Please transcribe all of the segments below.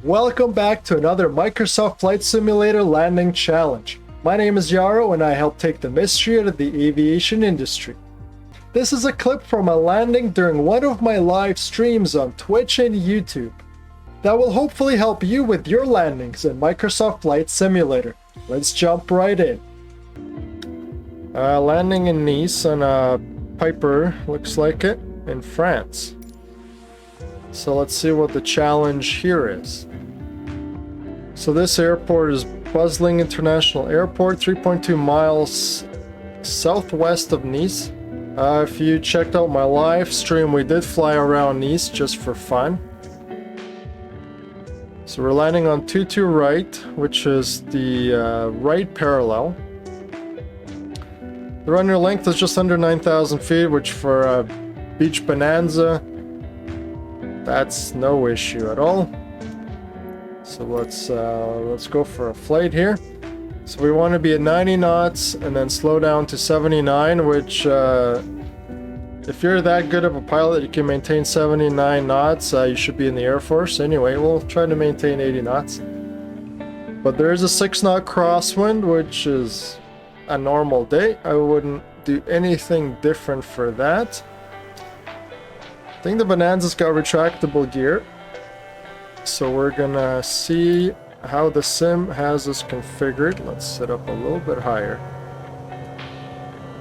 Welcome back to another Microsoft Flight Simulator landing challenge. My name is Yaro and I help take the mystery out of the aviation industry. This is a clip from a landing during one of my live streams on Twitch and YouTube that will hopefully help you with your landings in Microsoft Flight Simulator. Let's jump right in. Landing in Nice on a Piper, looks like it, in France. So let's see what the challenge here is. So this airport is Bustling International Airport, 3.2 miles southwest of Nice. If you checked out my live stream, we did fly around Nice just for fun. So we're landing on 22 right, which is the right parallel. The runway length is just under 9,000 feet, which for a beach bonanza, that's no issue at all. So let's go for a flight here. So we want to be at 90 knots and then slow down to 79, which if you're that good of a pilot you can maintain 79 knots, you should be in the Air Force. Anyway, we'll try to maintain 80 knots. But there is a 6-knot crosswind, which is a normal day. I wouldn't do anything different for that. I think the Bonanza's got retractable gear. So we're gonna see how the sim has this configured. Let's set up a little bit higher.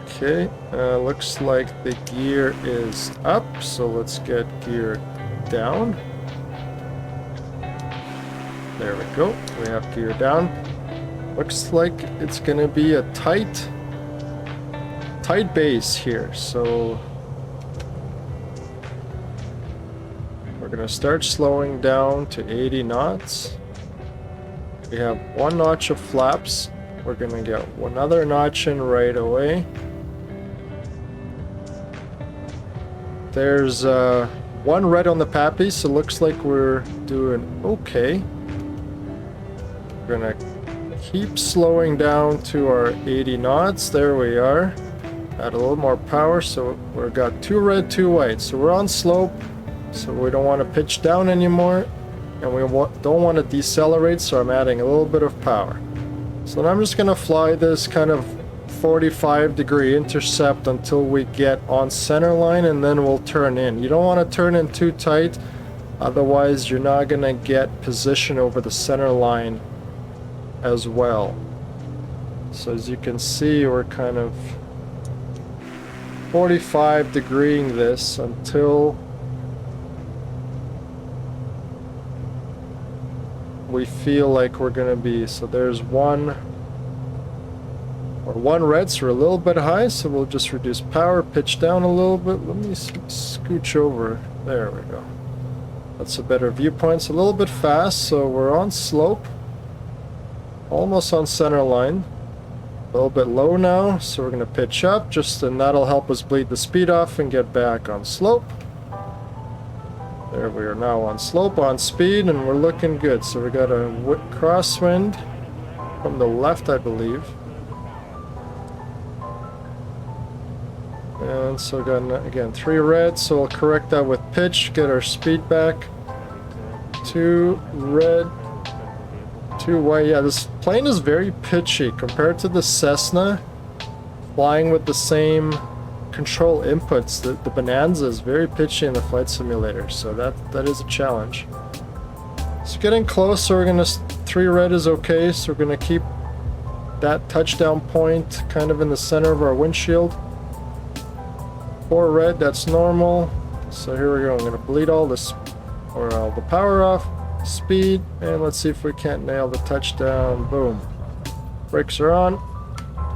Okay, looks like the gear is up, so let's get gear down. There we go, we have gear down. Looks like it's gonna be a tight base here, so we're gonna start slowing down to 80 knots. We have 1 notch of flaps. We're gonna get another notch in right away. There's 1 red on the PAPI, so looks like we're doing okay. We're gonna keep slowing down to our 80 knots. There we are. Add a little more power, so we've got 2 red, 2 white. So we're on slope, so we don't want to pitch down anymore, and we don't want to decelerate, so I'm adding a little bit of power. So then I'm just going to fly this kind of 45-degree intercept until we get on center line, and then we'll turn in. You don't want to turn in too tight, otherwise you're not going to get position over the center line as well. So as you can see, we're kind of 45-degreeing this until we feel like we're gonna be. So there's one red, so we're a little bit high, so we'll just reduce power, pitch down a little bit. Let me scooch over. There we go. That's a better viewpoint. It's a little bit fast, so we're on slope, almost on center line. A little bit low now, so we're gonna pitch up, and that'll help us bleed the speed off and get back on slope. There we are now on slope, on speed, and we're looking good. So we got a crosswind from the left, I believe. And so we got, again, 3 red, so we'll correct that with pitch, get our speed back. 2 red, 2 white. Yeah, this plane is very pitchy compared to the Cessna. Flying with the same control inputs, the Bonanza is very pitchy in the flight simulator, so that is a challenge. So getting closer, we're gonna 3 red is okay, so we're gonna keep that touchdown point kind of in the center of our windshield. 4 red, that's normal. So here we go. I'm gonna bleed all this or all the power off, speed, and let's see if we can't nail the touchdown. Boom. Brakes are on.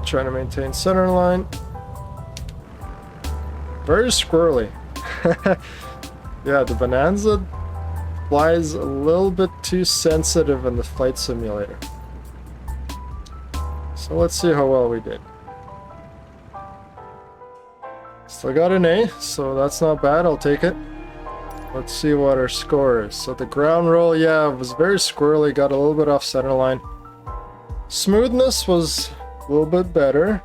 Trying to maintain center line. Very squirrely. Yeah, the Bonanza flies a little bit too sensitive in the flight simulator. So let's see how well we did. Still got an A, so that's not bad, I'll take it. Let's see what our score is. So the ground roll, yeah, it was very squirrely, got a little bit off center line. Smoothness was a little bit better,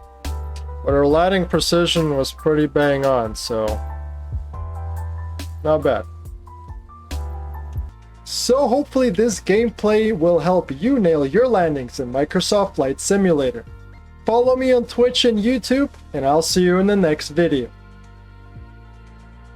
but our landing precision was pretty bang on, so not bad. So hopefully this gameplay will help you nail your landings in Microsoft Flight Simulator. Follow me on Twitch and YouTube, and I'll see you in the next video.